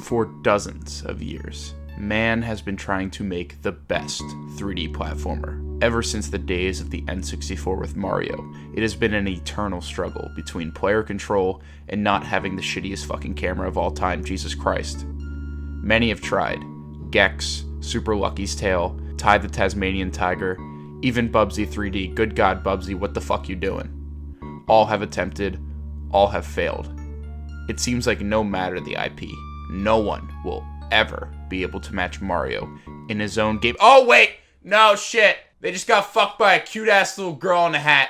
For dozens of years, man has been trying to make the best 3D platformer. Ever since the days of the N64 with Mario, it has been an eternal struggle between player control and not having the shittiest fucking camera of all time, Jesus Christ. Many have tried. Gex, Super Lucky's Tale, Ty the Tasmanian Tiger, even Bubsy 3D. Good God, Bubsy, what the fuck you doing? All have attempted, all have failed. It seems like no matter the IP, no one will ever be able to match Mario in his own game. Oh, wait! No, shit! They just got fucked by a cute-ass little girl in a hat.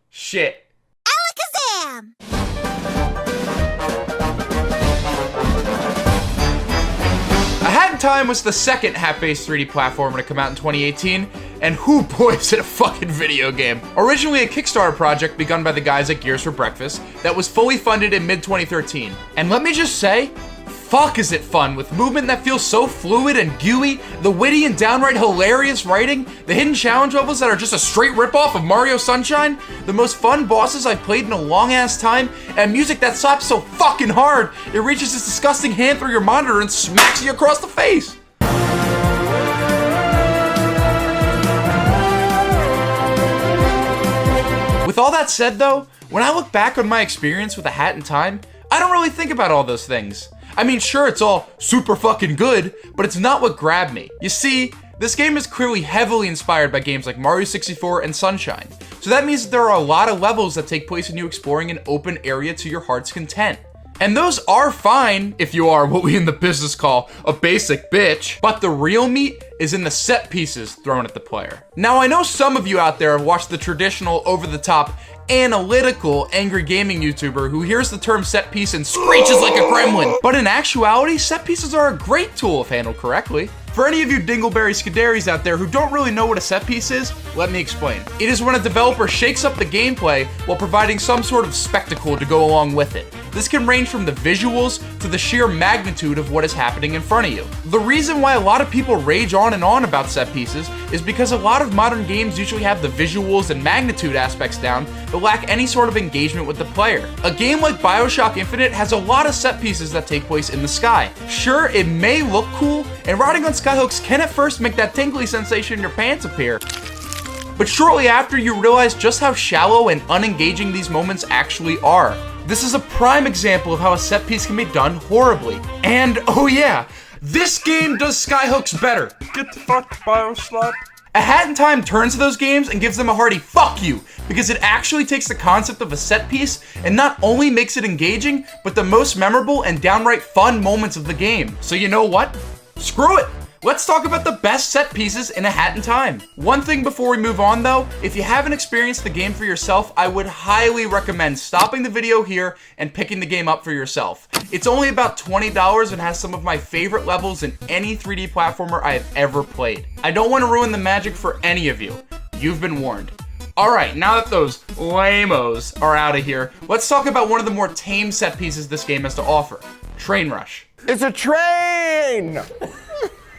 Shit. Alakazam! A Hat in Time was the second hat-based 3D platformer to come out in 2018, and whoo boy is it a fucking video game. Originally a Kickstarter project begun by the guys at Gears for Breakfast that was fully funded in mid-2013. And let me just say, fuck is it fun, with movement that feels so fluid and gooey, the witty and downright hilarious writing, the hidden challenge levels that are just a straight ripoff of Mario Sunshine, the most fun bosses I've played in a long ass time, and music that slaps so fucking hard, it reaches its disgusting hand through your monitor and smacks you across the face. With all that said though, when I look back on my experience with A Hat in Time, I don't really think about all those things. I mean, sure, it's all super fucking good, but it's not what grabbed me. You see, this game is clearly heavily inspired by games like Mario 64 and Sunshine. So that means that there are a lot of levels that take place in you exploring an open area to your heart's content. And those are fine if you are what we in the business call a basic bitch, but the real meat is in the set pieces thrown at the player. Now, I know some of you out there have watched the traditional over-the-top analytical angry gaming YouTuber who hears the term set piece and screeches like a gremlin. But in actuality, set pieces are a great tool if handled correctly. For any of you dingleberry scuderies out there who don't really know what a set piece is, let me explain. It is when a developer shakes up the gameplay while providing some sort of spectacle to go along with it. This can range from the visuals to the sheer magnitude of what is happening in front of you. The reason why a lot of people rage on and on about set pieces is because a lot of modern games usually have the visuals and magnitude aspects down but lack any sort of engagement with the player. A game like BioShock Infinite has a lot of set pieces that take place in the sky. Sure, it may look cool, and riding on skyhooks can at first make that tingly sensation in your pants appear, but shortly after you realize just how shallow and unengaging these moments actually are. This is a prime example of how a set piece can be done horribly. And oh yeah, this game does skyhooks better. Get the fuck, BioShock. A Hat in Time turns to those games and gives them a hearty fuck you, because it actually takes the concept of a set piece and not only makes it engaging, but the most memorable and downright fun moments of the game. So you know what? Screw it! Let's talk about the best set pieces in A Hat in Time. One thing before we move on though, if you haven't experienced the game for yourself, I would highly recommend stopping the video here and picking the game up for yourself. It's only about $20 and has some of my favorite levels in any 3D platformer I have ever played. I don't want to ruin the magic for any of you. You've been warned. Alright, now that those lamos are out of here, let's talk about one of the more tame set pieces this game has to offer. Train Rush. It's a train!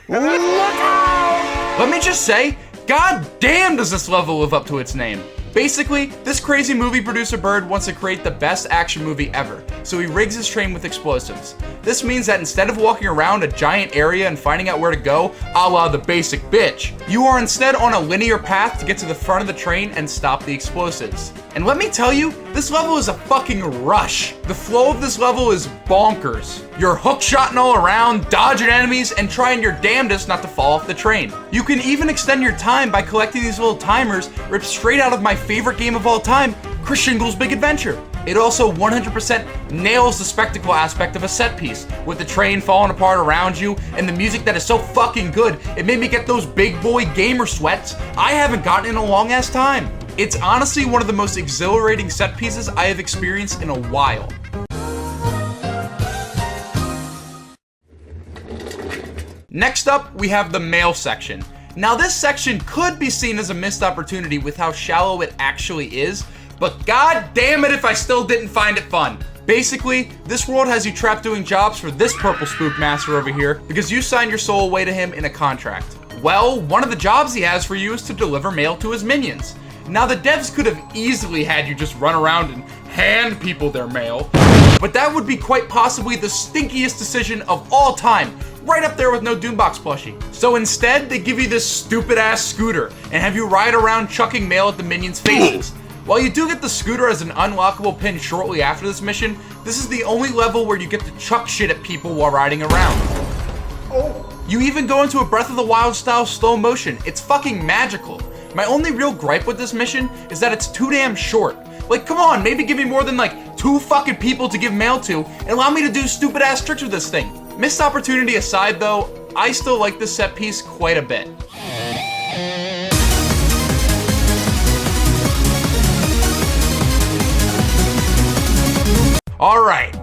Look out! Let me just say, god damn does this level live up to its name. Basically, this crazy movie producer bird wants to create the best action movie ever, so he rigs his train with explosives. This means that instead of walking around a giant area and finding out where to go, a la the basic bitch, you are instead on a linear path to get to the front of the train and stop the explosives. And let me tell you, this level is a fucking rush. The flow of this level is bonkers. You're hookshotting all around, dodging enemies, and trying your damnedest not to fall off the train. You can even extend your time by collecting these little timers ripped straight out of my favorite game of all time, Chris Shingle's Big Adventure. It also 100% nails the spectacle aspect of a set piece, with the train falling apart around you and the music that is so fucking good, it made me get those big boy gamer sweats I haven't gotten in a long ass time. It's honestly one of the most exhilarating set pieces I have experienced in a while. Next up, we have the mail section. Now this section could be seen as a missed opportunity with how shallow it actually is, but god damn it if I still didn't find it fun. Basically, this world has you trapped doing jobs for this purple spook master over here because you signed your soul away to him in a contract. Well, one of the jobs he has for you is to deliver mail to his minions. Now the devs could have easily had you just run around and hand people their mail, But that would be quite possibly the stinkiest decision of all time, right up there with no Doombox plushie. So instead, they give you this stupid ass scooter and have you ride around chucking mail at the minions' faces. While you do get the scooter as an unlockable pin shortly after this mission, this is the only level where you get to chuck shit at people while riding around. You even go into a Breath of the Wild style slow motion. It's fucking magical. My only real gripe with this mission is that it's too damn short. Like, come on, maybe give me more than like 2 fucking people to give mail to and allow me to do stupid ass tricks with this thing. Missed opportunity aside though, I still like this set piece quite a bit. Alright,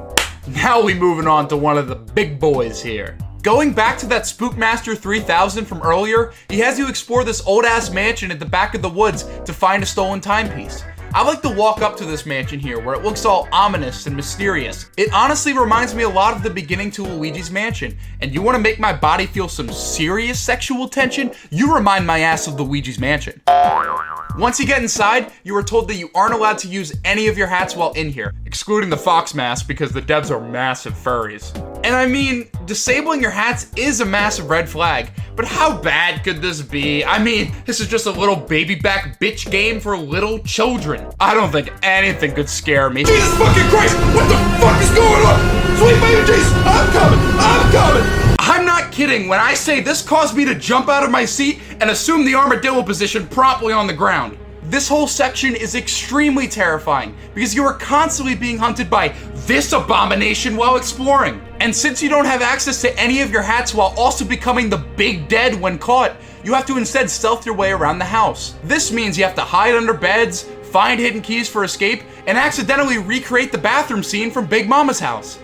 now we moving on to one of the big boys here. Going back to that Spookmaster 3000 from earlier, he has you explore this old ass mansion at the back of the woods to find a stolen timepiece. I like to walk up to this mansion here where it looks all ominous and mysterious. It honestly reminds me a lot of the beginning to Luigi's Mansion, and you want to make my body feel some serious sexual tension? You remind my ass of Luigi's Mansion. Once you get inside, you are told that you aren't allowed to use any of your hats while in here, excluding the fox mask because the devs are massive furries. And I mean, disabling your hats is a massive red flag, but how bad could this be? I mean, this is just a little baby back bitch game for little children. I don't think anything could scare me. Jesus fucking Christ! What the fuck is going on? Sweet baby Jesus, I'm coming! I'm not kidding when I say this caused me to jump out of my seat and assume the armadillo position promptly on the ground. This whole section is extremely terrifying because you are constantly being hunted by this abomination while exploring. And since you don't have access to any of your hats while also becoming the big dead when caught, you have to instead stealth your way around the house. This means you have to hide under beds, find hidden keys for escape, and accidentally recreate the bathroom scene from Big Mama's house.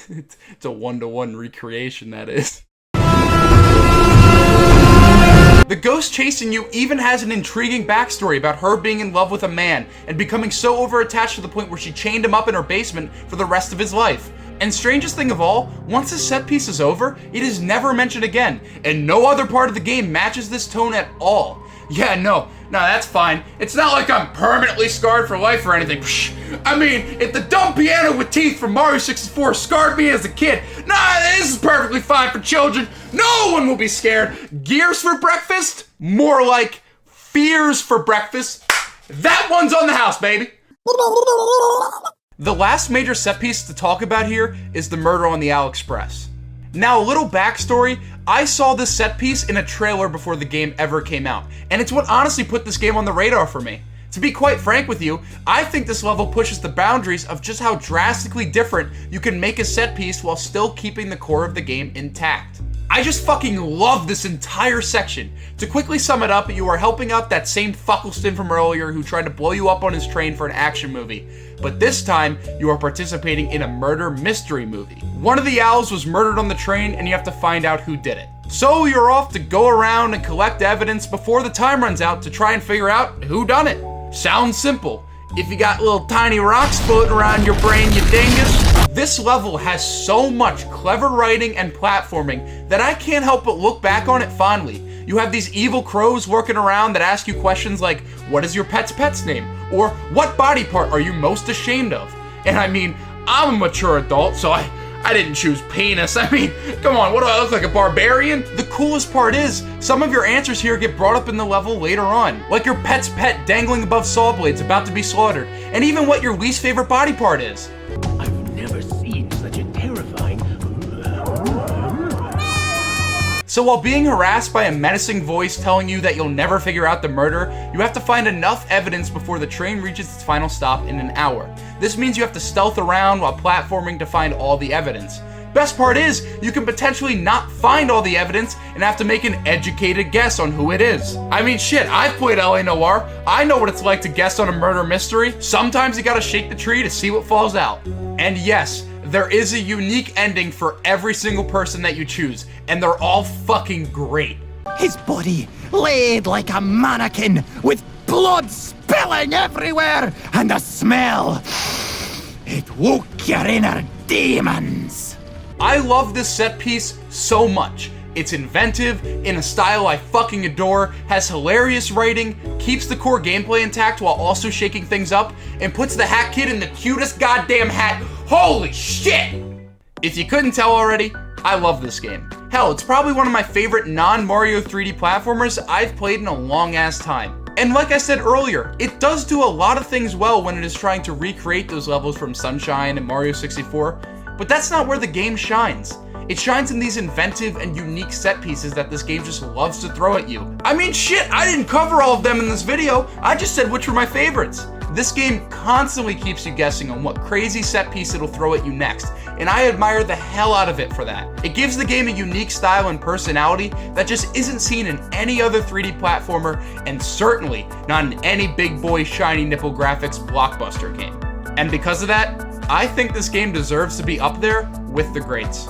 It's a one-to-one recreation, that is. The ghost chasing you even has an intriguing backstory about her being in love with a man and becoming so overattached to the point where she chained him up in her basement for the rest of his life. And strangest thing of all, once this set piece is over, it is never mentioned again, and no other part of the game matches this tone at all. Yeah, no, that's fine. It's not like I'm permanently scarred for life or anything. Psh, I mean, if the dumb piano with teeth from Mario 64 scarred me as a kid, this is perfectly fine for children. No one will be scared. Gears for breakfast? More like fears for breakfast. That one's on the house, baby. The last major set piece to talk about here is the murder on the AliExpress. Now, a little backstory, I saw this set piece in a trailer before the game ever came out, and it's what honestly put this game on the radar for me. To be quite frank with you, I think this level pushes the boundaries of just how drastically different you can make a set piece while still keeping the core of the game intact. I just fucking love this entire section. To quickly sum it up, you are helping out that same Fuckleston from earlier who tried to blow you up on his train for an action movie. But this time, you are participating in a murder mystery movie. One of the owls was murdered on the train and you have to find out who did it. So you're off to go around and collect evidence before the time runs out to try and figure out who done it. Sounds simple. If you got little tiny rocks floating around your brain, you dingus. This level has so much clever writing and platforming that I can't help but look back on it fondly. You have these evil crows working around that ask you questions like, what is your pet's name? Or what body part are you most ashamed of? And I mean, I'm a mature adult, so I didn't choose penis. I mean, come on, what do I look like, a barbarian? The coolest part is, some of your answers here get brought up in the level later on. Like your pet's pet dangling above saw blades about to be slaughtered. And even what your least favorite body part is. I've never seen such a terrifying... So while being harassed by a menacing voice telling you that you'll never figure out the murder, you have to find enough evidence before the train reaches its final stop in an hour. This means you have to stealth around while platforming to find all the evidence. Best part is, you can potentially not find all the evidence and have to make an educated guess on who it is. I mean shit, I've played LA Noire. I know what it's like to guess on a murder mystery. Sometimes you gotta shake the tree to see what falls out. And yes, there is a unique ending for every single person that you choose, and they're all fucking great. His body laid like a mannequin, with blood spilling everywhere, and the smell. It woke your inner demons. I love this set piece so much. It's inventive, in a style I fucking adore, has hilarious writing, keeps the core gameplay intact while also shaking things up, and puts the Hat Kid in the cutest goddamn hat. Holy shit! If you couldn't tell already, I love this game. Hell, it's probably one of my favorite non-Mario 3D platformers I've played in a long ass time. And like I said earlier, it does do a lot of things well when it is trying to recreate those levels from Sunshine and Mario 64, but that's not where the game shines. It shines in these inventive and unique set pieces that this game just loves to throw at you. I mean, shit, I didn't cover all of them in this video. I just said which were my favorites. This game constantly keeps you guessing on what crazy set piece it'll throw at you next, and I admire the hell out of it for that. It gives the game a unique style and personality that just isn't seen in any other 3D platformer, and certainly not in any big boy shiny nipple graphics blockbuster game. And because of that, I think this game deserves to be up there with the greats.